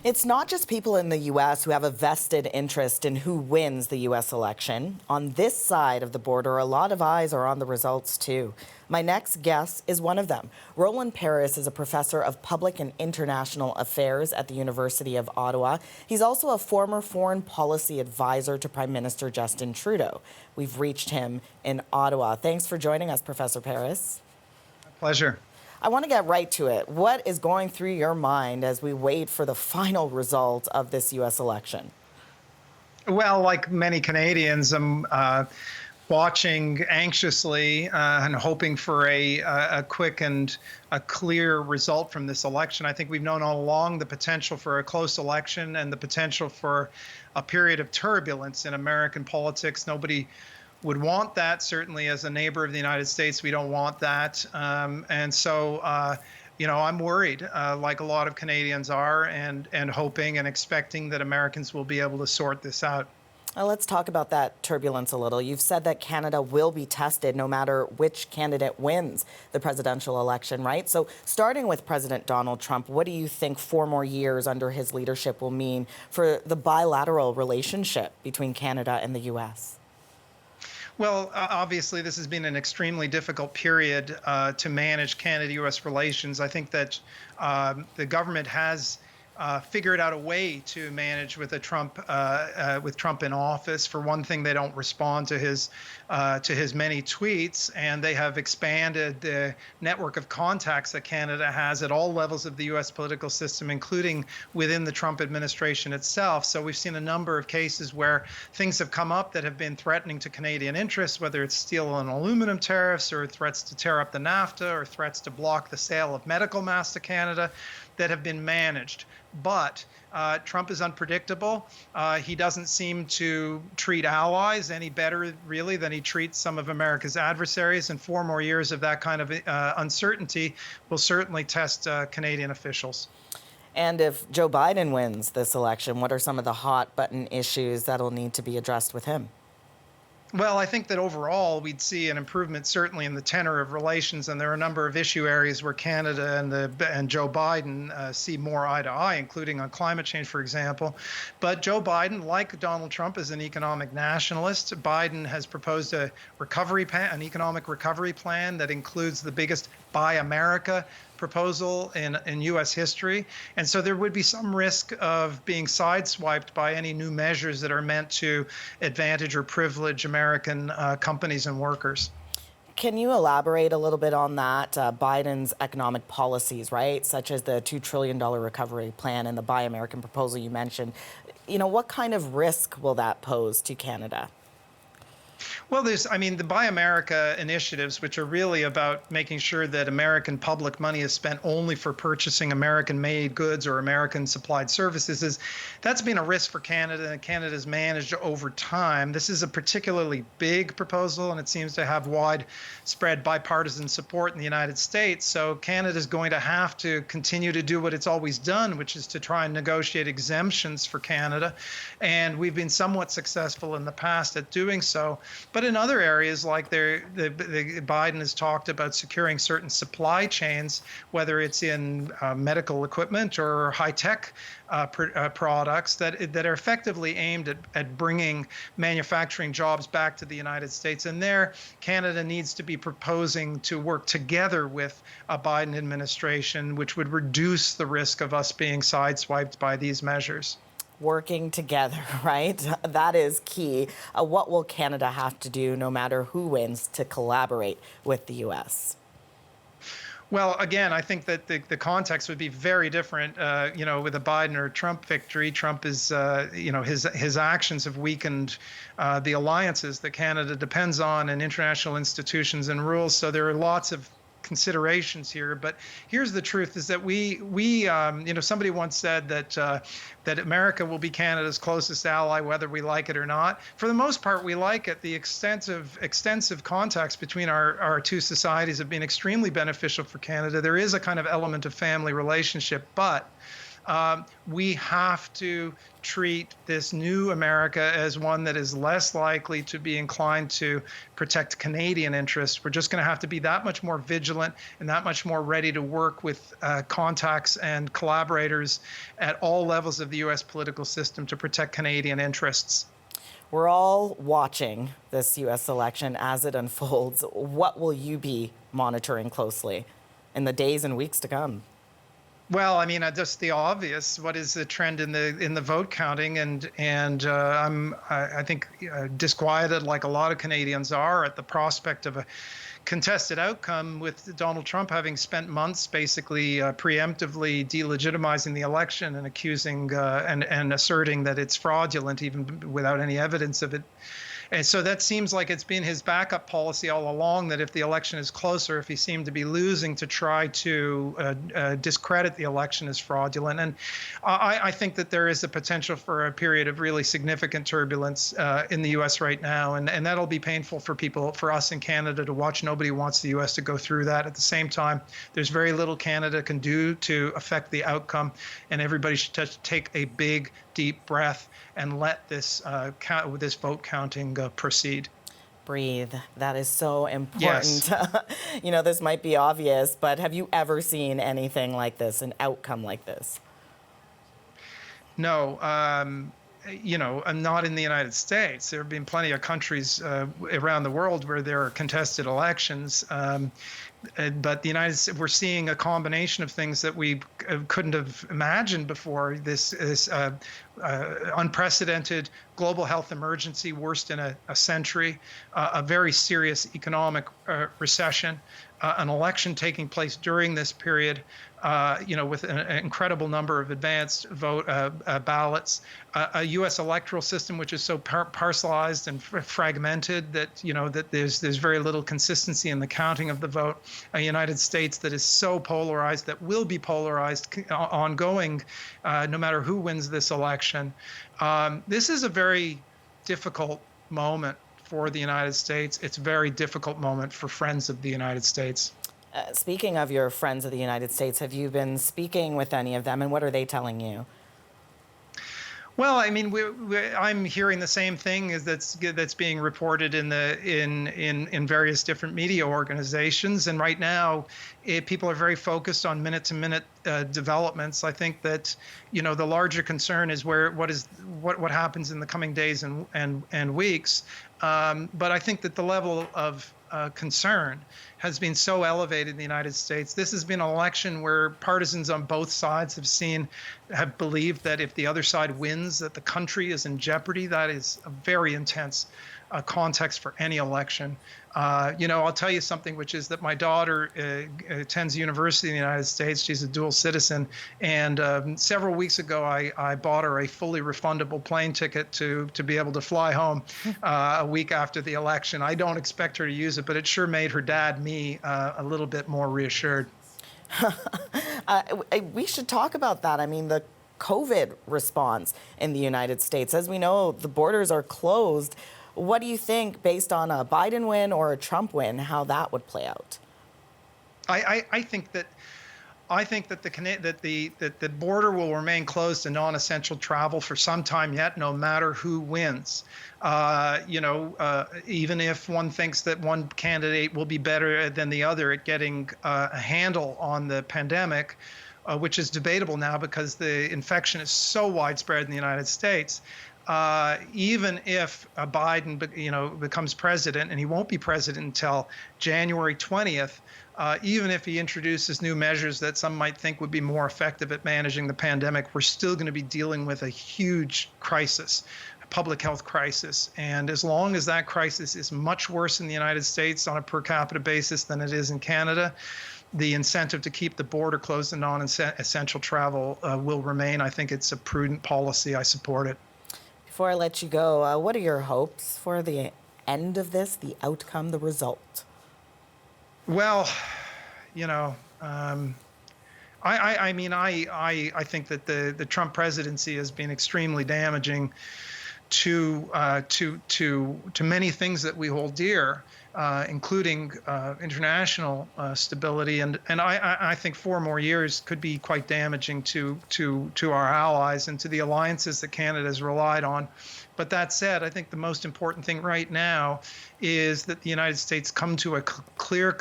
It's not just people in the U.S. who have a vested interest in who wins the U.S. election. On this side of the border, a lot of eyes are on the results, too. My next guest is one of them. Roland Paris is a professor of public and international affairs at the University of Ottawa. He's also a former foreign policy advisor to Prime Minister Justin Trudeau. We've reached him in Ottawa. Thanks for joining us, Professor Paris. Pleasure. I want to get right to it. What is going through your mind as we wait for the final result of this U.S. election? Well, like many Canadians, I'm watching anxiously and hoping for a quick and a clear result from this election. I think we've known all along the potential for a close election and the potential for a period of turbulence in American politics. Nobody would want that. Certainly as a neighbor of the United States, we don't want that. And so, I'm worried, like a lot of Canadians are, and hoping and expecting that Americans will be able to sort this out. Let's talk about that turbulence a little. You've said that Canada will be tested no matter which candidate wins the presidential election, right? So starting with President Donald Trump, what do you think 4 more years under his leadership will mean for the bilateral relationship between Canada and the U.S.? Well, obviously, this has been an extremely difficult period to manage Canada-U.S. relations. I think that the government has figured out a way to manage with Trump in office. For one thing, they don't respond to his many tweets, and they have expanded the network of contacts that Canada has at all levels of the U.S. political system, including within the Trump administration itself. So we've seen a number of cases where things have come up that have been threatening to Canadian interests, whether it's steel and aluminum tariffs or threats to tear up the NAFTA or threats to block the sale of medical masks to Canada, that have been managed. But Trump is unpredictable. He doesn't seem to treat allies any better, really, than he treats some of America's adversaries. And 4 more years of that kind of uncertainty will certainly test Canadian officials. And if Joe Biden wins this election, what are some of the hot button issues that'll need to be addressed with him? Well, I think that overall we'd see an improvement certainly in the tenor of relations, and there are a number of issue areas where Canada and Joe Biden see more eye to eye, including on climate change, for example. But Joe Biden, like Donald Trump, is an economic nationalist. Biden has proposed an economic recovery plan that includes the biggest Buy America proposal in U.S. history. And so there would be some risk of being sideswiped by any new measures that are meant to advantage or privilege American companies and workers. Can you elaborate a little bit on that? Biden's economic policies, right, such as the $2 trillion recovery plan and the Buy American proposal you mentioned. What kind of risk will that pose to Canada? Well, the Buy America initiatives, which are really about making sure that American public money is spent only for purchasing American-made goods or American-supplied services, that's been a risk for Canada, and Canada's managed over time. This is a particularly big proposal, and it seems to have widespread bipartisan support in the United States. So Canada's going to have to continue to do what it's always done, which is to try and negotiate exemptions for Canada. And we've been somewhat successful in the past at doing so. But in other areas, like Biden has talked about securing certain supply chains, whether it's in medical equipment or high-tech products that are effectively aimed at bringing manufacturing jobs back to the United States. And there, Canada needs to be proposing to work together with a Biden administration, which would reduce the risk of us being sideswiped by these measures. Working together, right? That is key. What will Canada have to do, no matter who wins, to collaborate with the U.S.? Well, again, I think that the context would be very different, with a Biden or Trump victory. Trump is, his actions have weakened the alliances that Canada depends on and international institutions and rules. So there are lots of considerations here, but here's the truth: is that we somebody once said that America will be Canada's closest ally, whether we like it or not. For the most part, we like it. The extensive contacts between our two societies have been extremely beneficial for Canada. There is a kind of element of family relationship, but We have to treat this new America as one that is less likely to be inclined to protect Canadian interests. We're just going to have to be that much more vigilant and that much more ready to work with contacts and collaborators at all levels of the U.S. political system to protect Canadian interests. We're all watching this U.S. election as it unfolds. What will you be monitoring closely in the days and weeks to come? Well, I mean, just the obvious. What is the trend in the vote counting? I think disquieted, like a lot of Canadians are, at the prospect of a contested outcome, with Donald Trump having spent months basically preemptively delegitimizing the election and accusing and asserting that it's fraudulent, even without any evidence of it. And so that seems like it's been his backup policy all along, that if the election is closer, if he seemed to be losing, to try to discredit the election as fraudulent. And I think that there is a potential for a period of really significant turbulence in the U.S. right now. And that'll be painful for people, for us in Canada to watch. Nobody wants the U.S. to go through that. At the same time, there's very little Canada can do to affect the outcome. And everybody should take a big, deep breath and let this this vote counting proceed. Breathe. That is so important. Yes. This might be obvious, but have you ever seen anything like this, an outcome like this? No. I'm not in the United States. There have been plenty of countries around the world where there are contested elections. But the United States, we're seeing a combination of things that we couldn't have imagined before. This unprecedented global health emergency, worst in a century, a very serious economic recession, an election taking place during this period, with an incredible number of advanced vote ballots, a U.S. electoral system which is so parcelized and fragmented that that there's very little consistency in the counting of the vote, a United States that is so polarized, that will be polarized ongoing, no matter who wins this election. This is a very difficult moment for the United States. It's a very difficult moment for friends of the United States. Speaking of your friends of the United States, have you been speaking with any of them, and what are they telling you? Well, I mean, I'm hearing the same thing as that's being reported in various different media organizations, and right now, people are very focused on minute-to-minute developments. I think that the larger concern is what happens in the coming days and weeks. But I think that the level of concern has been so elevated in the United States. This has been an election where partisans on both sides have believed that if the other side wins, that the country is in jeopardy. That is a very intense context for any election. I'll tell you something, which is that my daughter attends university in the United States. She's a dual citizen. And several weeks ago, I bought her a fully refundable plane ticket to be able to fly home a week after the election. I don't expect her to use it, but it sure made her dad, me, a little bit more reassured. We should talk about that. I mean, the COVID response in the United States. As we know, the borders are closed. What do you think, based on a Biden win or a Trump win, how that would play out? I think that the border will remain closed to non-essential travel for some time yet, no matter who wins. Even if one thinks that one candidate will be better than the other at getting a handle on the pandemic, which is debatable now because the infection is so widespread in the United States. Even if Biden, becomes president, and he won't be president until January 20th, even if he introduces new measures that some might think would be more effective at managing the pandemic, we're still going to be dealing with a huge crisis, a public health crisis. And as long as that crisis is much worse in the United States on a per capita basis than it is in Canada, the incentive to keep the border closed and non-essential travel will remain. I think it's a prudent policy. I support it. Before I let you go, what are your hopes for the end of this, the outcome, the result? Well, I think that the Trump presidency has been extremely damaging to many things that we hold dear, including international stability. And I think 4 more years could be quite damaging to our allies and to the alliances that Canada has relied on. But that said, I think the most important thing right now is that the United States come to a clear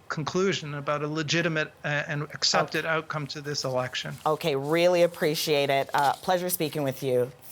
conclusion about a legitimate and accepted outcome to this election. Okay, really appreciate it. Pleasure speaking with you.